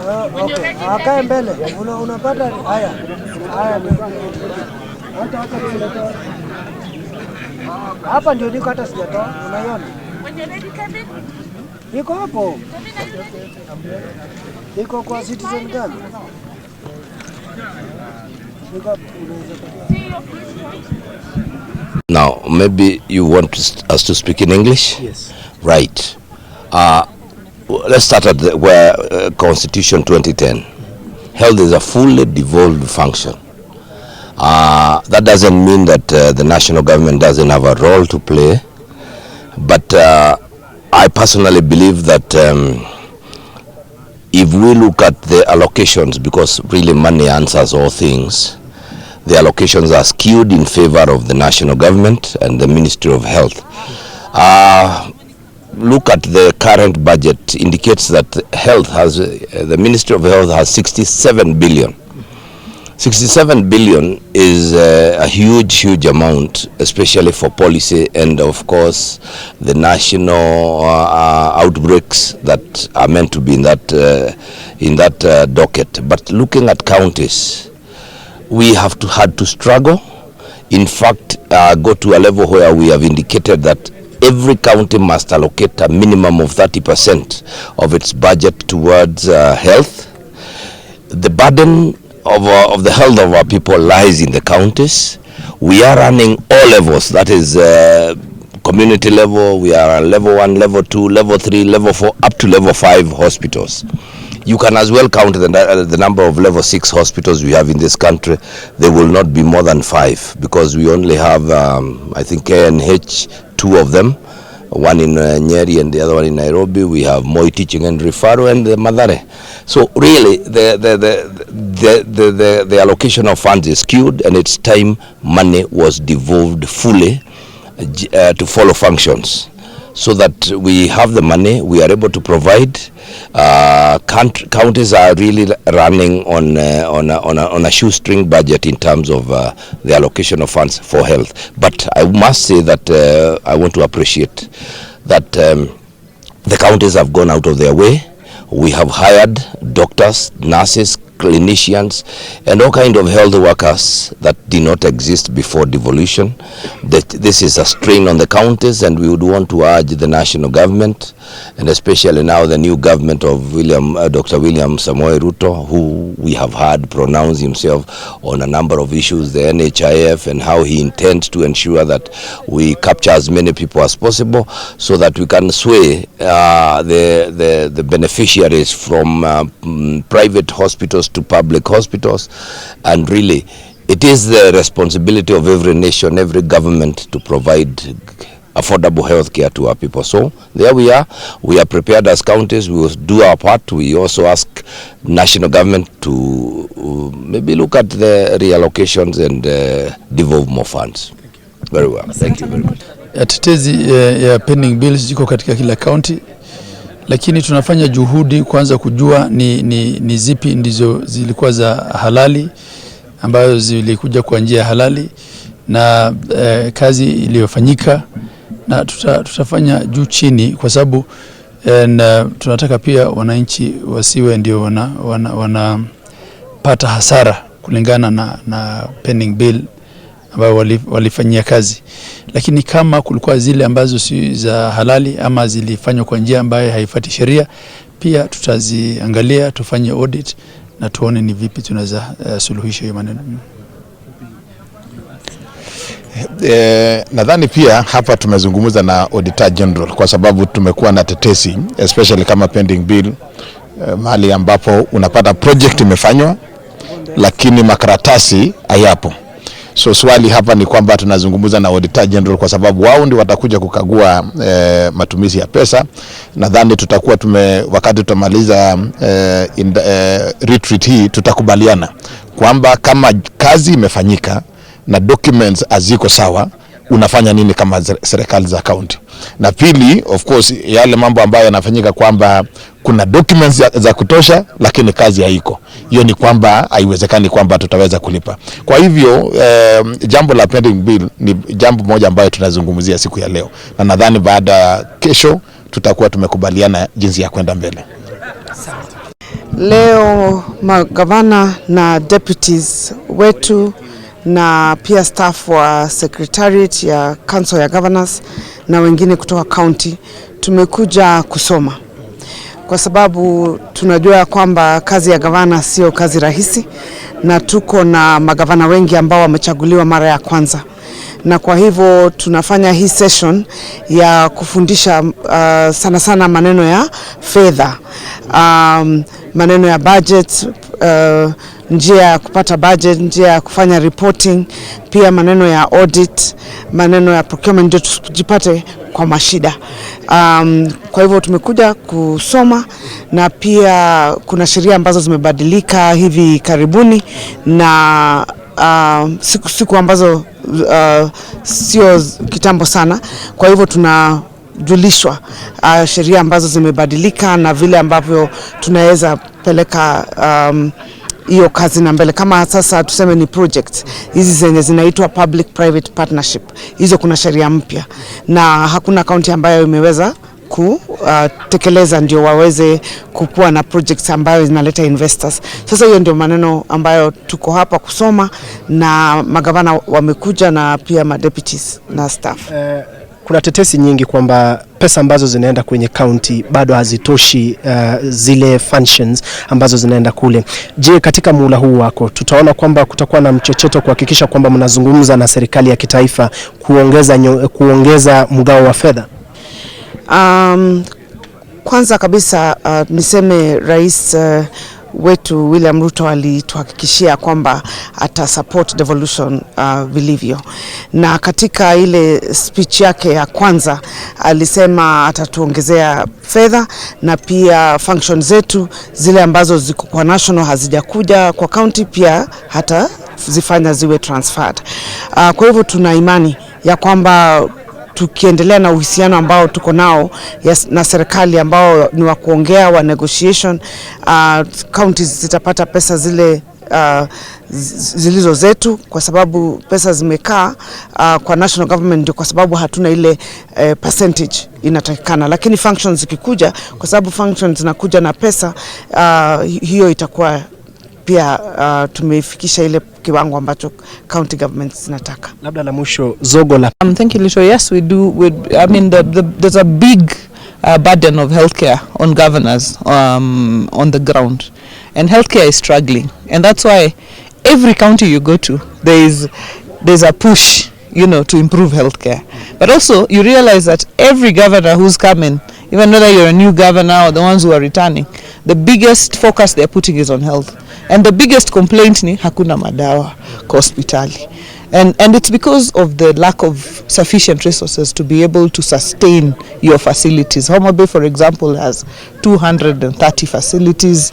Okay. Akae mbele. Unapata haya. Hapa ndio niko hata sijatoa. Unaiona? Niko hapo. Niko kwa citizen gani? Now, maybe you want us to speak in English? Yes. Right. Let's start at where Constitution 2010. Health is a fully devolved function. That doesn't mean that the national government doesn't have a role to play, but I personally believe that if we look at the allocations, because really money answers all things, the allocations are skewed in favor of the national government and the Ministry of Health. Look at the current budget, indicates that the Ministry of Health has 67 billion. 67 billion is a huge amount, especially for policy and of course the national outbreaks that are meant to be in that docket. But looking at counties, we have had to struggle. In fact, go to a level where we have indicated that every county must allocate a minimum of 30% of its budget towards health. The burden of the health of our people lies in the counties. We are running all levels, that is community level, we are on level 1, level 2, level 3, level 4, up to level 5 hospitals. You can as well count the number of level 6 hospitals we have in this country. They will not be more than 5 because we only have, I think, KNH, 2 of them, one in Nyeri and the other one in Nairobi. We have Moi Teaching and Referral and Madare. So really, the allocation of funds is skewed, and it's time money was devolved fully to follow functions, so that we have the money, we are able to provide. Counties are really running on a shoestring budget in terms of the allocation of funds for health. But I must say that I want to appreciate that the counties have gone out of their way. We have hired doctors, nurses, clinicians, and all kind of health workers that did not exist before devolution. This is a strain on the counties, and we would want to urge the national government, and especially now the new government of Dr. William Samoei Ruto, who we have heard pronounce himself on a number of issues, the NHIF, and how he intends to ensure that we capture as many people as possible, so that we can sway the beneficiaries from private hospitals to public hospitals. And really, it is the responsibility of every nation, every government, to provide affordable health care to our people. So there we are prepared as counties. We will do our part. We also ask national government to maybe look at the reallocations and devolve more funds. Very well. Thank you very much. Tetezi ya pending bills ziko katika kila county, lakini tunafanya juhudi kwanza kujua ni zipi ndizo zilikuwa za halali, ambayo zilikuja kwa njia halali, na kazi iliyofanyika, na tutafanya juu chini, kwa sababu tunataka pia wananchi wasiwe ndio wanapata hasara kulingana na pending bill ambayo walifanyia kazi. Lakini kama kulikuwa zile ambazo si za halali ama zilifanywa kwa njia ambayo haifuati sheria, pia tutaziangalia, tufanye audit na tuone ni vipi tunaweza suluhisha hiyo maneno. Nadhani pia hapa tumezungumza na Auditor General, kwa sababu tumekuwa na tetesi, especially kama pending bill, mahali ambapo unapata project imefanywa lakini makaratasi hayapo. So swali hapa ni kwamba tunazungumza na Auditor General, kwa sababu wao ndio watakuja kukagua matumizi ya pesa. Nadhani tutakuwa wakati tutamaliza retreat hii, tutakubaliana kwamba kama kazi imefanyika na documents aziko sawa, unafanya nini kama serikali za county. Na pili, of course, yale mambo ambayo yanafanyika kwamba kuna documents za kutosha lakini kazi haiko, hiyo ni kwamba haiwezekani kwamba tutaweza kulipa. Kwa hivyo jambo la pending bill ni jambo moja ambayo tunazungumzia siku ya leo, na nadhani baada kesho tutakuwa tumekubaliana jinsi ya kwenda mbele. Leo magavana na deputies wetu na pia staff wa secretariat ya council ya governors na wengine kutoka county tumekuja kusoma, kwa sababu tunajua kwamba kazi ya gavana sio kazi rahisi, na tuko na magavana wengi ambao wamechaguliwa mara ya kwanza, na kwa hivyo tunafanya hii session ya kufundisha sana sana maneno ya fedha, maneno ya budget, njia ya kupata budget, njia ya kufanya reporting, pia maneno ya audit, maneno ya procurement, ndio tujipate kwa mashida. Kwa hivyo tumekuja kusoma, na pia kuna sheria ambazo zimebadilika hivi karibuni, na siku ambazo sio kitambo sana. Kwa hivyo tunajulishwa sheria ambazo zimebadilika na vile ambavyo tunaweza peleka hiyo kazi na mbele. Kama sasa tuseme ni project hizi zenye zinaitwa public private partnership, hizo kuna sheria mpya na hakuna kaunti ambayo imeweza kutekeleza ndio waweze kukua na projects ambayo zinaleta investors. Sasa hiyo ndio maneno ambayo tuko hapa kusoma, na magavana wamekuja na pia deputies na staff. Kuna tetesi nyingi kwamba pesa ambazo zinaenda kwenye county bado hazitoshi zile functions ambazo zinaenda kule. Je, katika muhula huu wako tutaona kwamba kutakuwa na mchocheto kuhakikisha kwamba mnazungumza na serikali ya kitaifa kuongeza mgao wa fedha? Kwanza kabisa niseme rais wetu William Ruto alituhakikishia kwamba ata support devolution vilivyo, na katika ile speech yake ya kwanza alisema atatuongezea fedha, na pia function zetu zile ambazo ziko kwa national hazijakuja kwa county pia hata zifanya ziwe transferred. Kwa hivyo tuna imani ya kwamba tukiendelea na uhusiano ambao tuko nao na serikali ambao ni wa kuongea wa negotiation, counties zitapata pesa zile zilizo zetu, kwa sababu pesa zimekaa kwa national government, ndio kwa sababu hatuna ile percentage inatakikana. Lakini functions zikikuja, kwa sababu functions zinakuja na pesa, hiyo itakuwa pia tumefikisha ile kiwango ambacho county governments zinataka. Labda la mwisho zogo la thank you, Lisho. Yes, we do. I mean, there's a big burden of healthcare on governors on the ground, and healthcare is struggling, and that's why every county you go to there's a push, you know, to improve healthcare. But also you realize that every governor who's coming, even whether you're a new governor or the ones who are returning, the biggest focus they're putting is on health. And the biggest complaint ni hakuna madawa kwa hospitali. And it's because of the lack of sufficient resources to be able to sustain your facilities. Homa Bay, for example, has 230 facilities,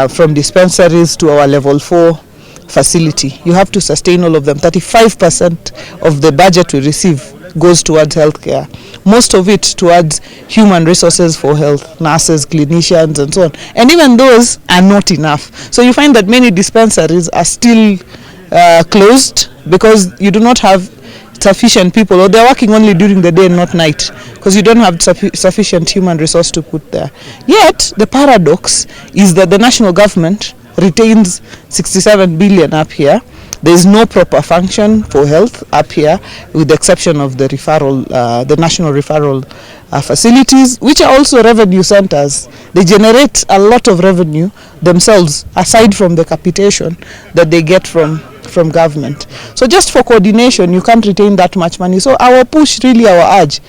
from dispensaries to our level 4 facility. You have to sustain all of them. 35% of the budget we receive goes towards healthcare, most of it towards human resources for health, nurses, clinicians, and so on. And even those are not enough. So you find that many dispensaries are still closed because you do not have sufficient people, or they're working only during the day and not night, because you don't have sufficient human resource to put there. Yet the paradox is that the national government retains 67 billion up here. There is no proper function for health up here, with the exception of the referral, the national referral facilities, which are also revenue centers. They generate a lot of revenue themselves, aside from the capitation that they get from government. So just for coordination, you can't retain that much money. So our push, really our urge,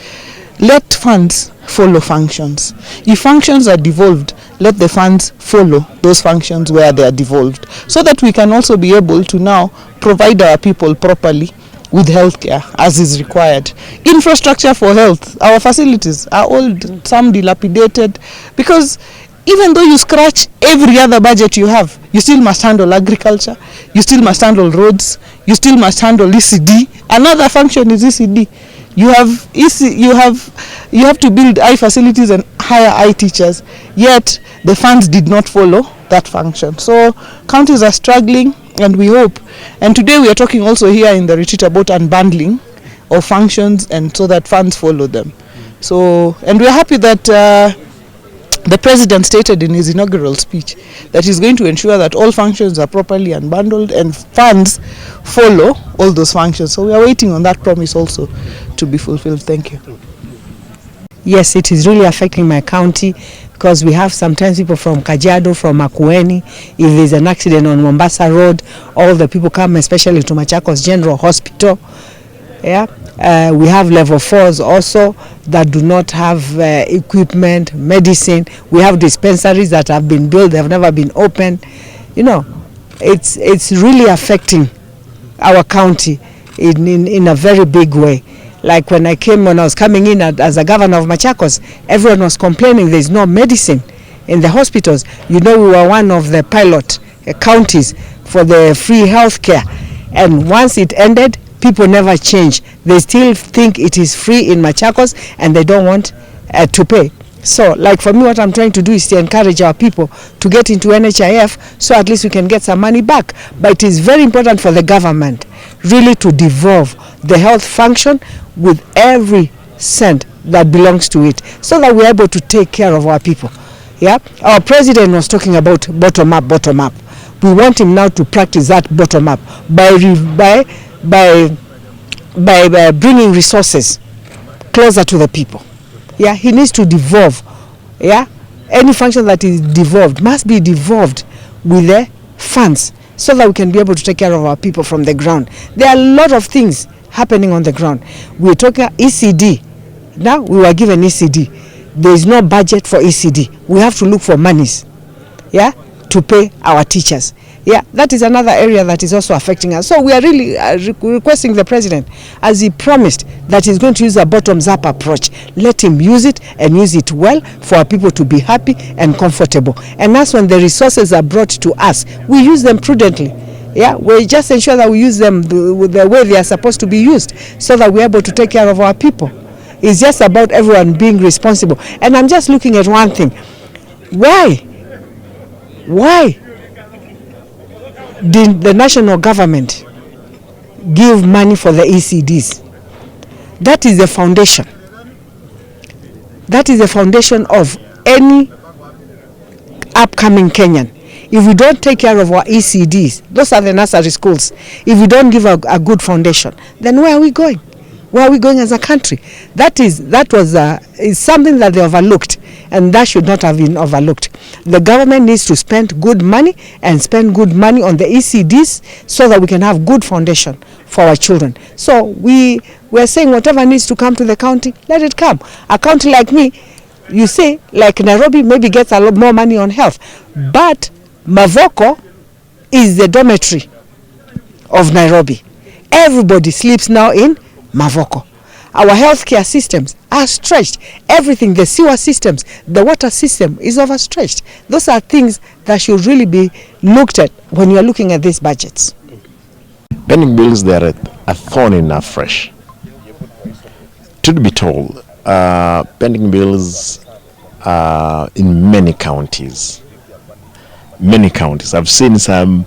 let funds follow functions. If functions are devolved, let the funds follow those functions where they are devolved, so that we can also be able to now provide our people properly with healthcare as is required. Infrastructure for health, our facilities are old, some dilapidated, because even though you scratch every other budget you have, you still must handle agriculture, you still must handle roads, you still must handle ECD. Another function is ECD. You have to build eye facilities and hire eye teachers, yet the funds did not follow that function. So counties are struggling, and we hope, and today we are talking also here in the retreat about unbundling of functions, and so that funds follow them. So, and we are happy that The president stated in his inaugural speech that he's going to ensure that all functions are properly unbundled and funds follow all those functions. So we are waiting on that promise also to be fulfilled. Thank you. Yes, it is really affecting my county because we have sometimes people from Kajiado, from Makwiny. If there's an accident on Mombasa Road, all the people come especially to Machakos General Hospital. Yeah. We have level 4s also that do not have equipment, medicine. We have dispensaries that have been built, they have never been opened. You know, it's really affecting our county in a very big way. Like when I was coming in as a governor of Machakos, everyone was complaining there's no medicine in the hospitals. You know, we were one of the pilot counties for the free health care. And once it ended, people never change. They still think it is free in Machakos and they don't want to pay. So, like for me, what I'm trying to do is to encourage our people to get into NHIF so at least we can get some money back. But it is very important for the government really to devolve the health function with every cent that belongs to it so that we're able to take care of our people. Yeah, our president was talking about bottom up. We want him now to practice that bottom up by bringing resources closer to the people. Yeah, he needs to devolve. Yeah, any function that is devolved must be devolved with the funds so that we can be able to take care of our people from the ground. There are a lot of things happening on the ground. We're talking ECD. Now we were given ECD. There is no budget for ECD. We have to look for monies, yeah, to pay our teachers. Yeah, that is another area that is also affecting us. So we are really requesting the president, as he promised that he's going to use a bottoms-up approach. Let him use it and use it well for our people to be happy and comfortable. And that's when the resources are brought to us. We use them prudently. Yeah, we just ensure that we use them the way they are supposed to be used so that we're able to take care of our people. It's just about everyone being responsible. And I'm just looking at one thing. Why did the national government give money for the ECDs? That is the foundation. That is the foundation of any upcoming Kenyan. If we don't take care of our ECDs, those are the nursery schools, if we don't give a good foundation, then where are we going? Where are we going as a country? Is something that they overlooked, and that should not have been overlooked. The government needs to spend good money and spend good money on the ECDs so that we can have good foundation for our children. So we're saying whatever needs to come to the county, let it come. A county like me, you see, like Nairobi maybe gets a lot more money on health, but Mavoko is the dormitory of Nairobi. Everybody sleeps now in Mavoko. Our healthcare systems are stretched. Everything, the sewer systems, the water system is overstretched. Those are things that should really be looked at when you are looking at these budgets. Pending bills, they are a thorn in our flesh. Truth be told, pending bills in many counties. I've seen some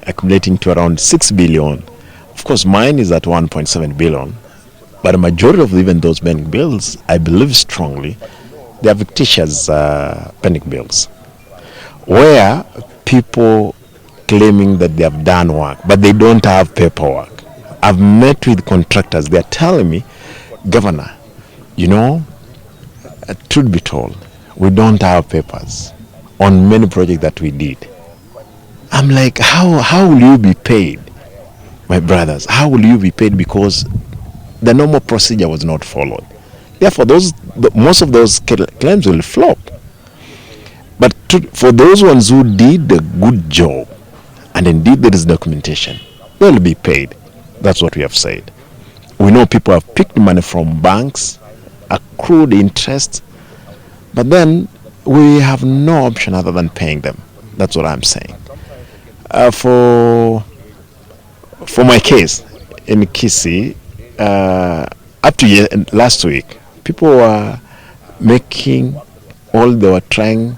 accumulating to around 6 billion. Of course, mine is at 1.7 billion. But a majority of even those pending bills, I believe strongly, they are fictitious pending bills, where people claiming that they have done work, but they don't have paperwork. I've met with contractors. They are telling me, Governor, you know, truth be told, we don't have papers on many projects that we did. I'm like, how will you be paid, my brothers? How will you be paid? Because the normal procedure was not followed. Therefore, most of those claims will flop. But for those ones who did a good job, and indeed there is documentation, they will be paid. That's what we have said. We know people have picked money from banks, accrued interest, but then we have no option other than paying them. That's what I'm saying. For my case in Kisii, up to last week, people were they were trying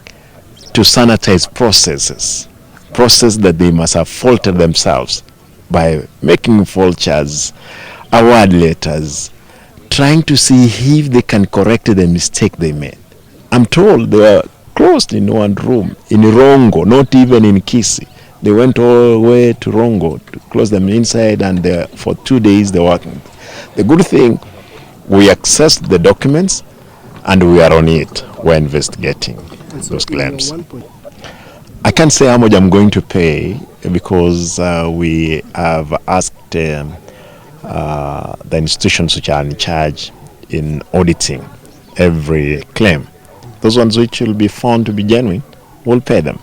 to sanitize process that they must have faulted themselves by making vouchers, award letters, trying to see if they can correct the mistake they made. I'm told there were closed in one room in Rongo, not even in Kisi. They went all the way to Rongo to close them inside, and for 2 days they were working. The good thing, we accessed the documents and we are on it. We're investigating those claims. I can't say how much I'm going to pay because we have asked the institutions which are in charge in auditing every claim. Those ones which will be found to be genuine, we'll pay them.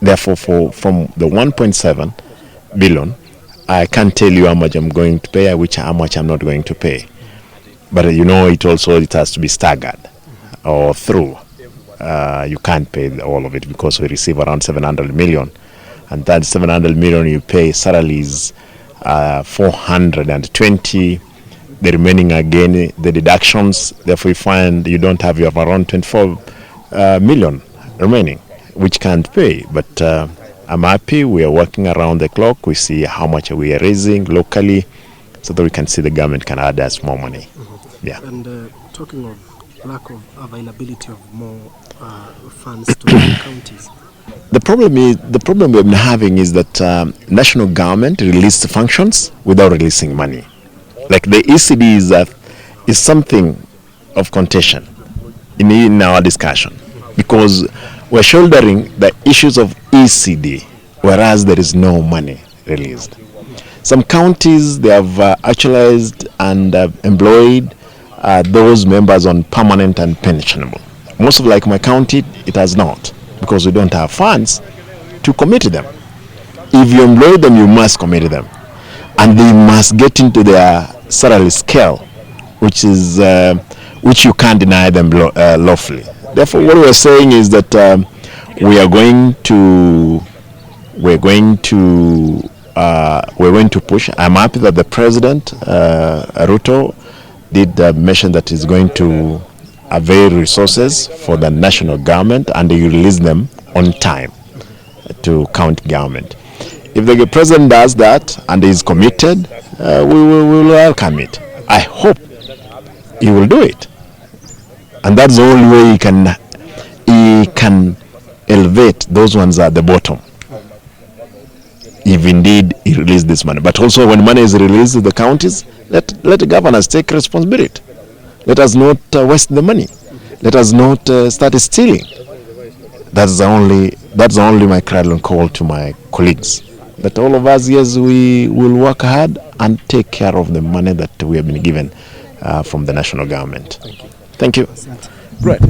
Therefore, from the 1.7 billion, I can't tell you how much I'm going to pay, how much I'm not going to pay. But it has to be staggered or through. You can't pay all of it because we receive around 700 million. And that 700 million you pay salaries 420. The remaining again, the deductions. Therefore, you find you don't have around 24 million remaining, which can't pay. But I'm happy. We are working around the clock. We see how much we are raising locally, so that we can see the government can add us more money. Yeah. And talking of lack of availability of more funds to the counties. The problem we've been having is that national government released functions without releasing money. Like the ECD is something of contention in our discussion, because we're shouldering the issues of ECD, whereas there is no money released. Some counties, they have actualized and employed those members on permanent and pensionable. Most of like my county, it has not, because we don't have funds to commit them. If you employ them, you must commit them, and they must get into their salary scale, which you can't deny them lawfully. Therefore, what we're saying is that we're going to push. I'm happy that the president Ruto did mention that he's going to avail resources for the national government, and he release them on time to county government. If the president does that and is committed, we will welcome it. I hope he will do it, and that's the only way he can elevate those ones at the bottom, if indeed he release this money. But also, when money is released to the counties, let the governors take responsibility. Let us not waste the money. Let us not start stealing. That's the only my cradle call to my colleagues. That all of us, yes, we will work hard and take care of the money that we have been given from the national government. Thank you. Right.